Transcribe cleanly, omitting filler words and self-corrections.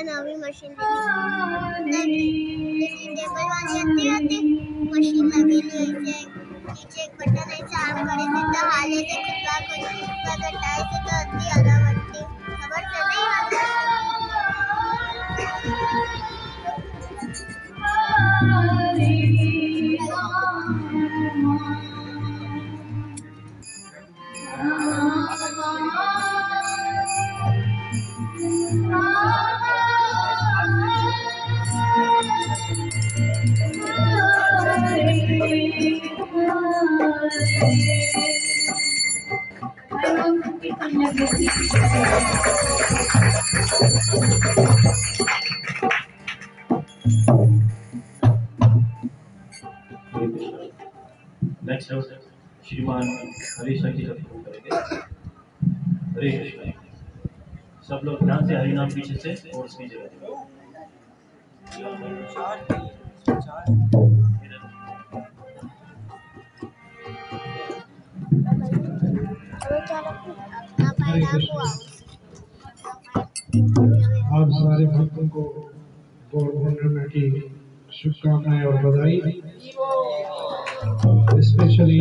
नवी machine table वाली आती machine लगेली नीचे एक बटन आहे चालू करायचं तर हालायचं खुपा कटायचं तर अगदी आला वाटते खबर नेक्स्ट श्रीमान हरीश की तरफ करेंगे। हरे कृष्ण। सब लोग ध्यान से हरि नाम पीछे से और उसकी जगह आप सारे भक्तों को गौर पूर्णिमा की शुभकामनाएं और बधाई, स्पेशली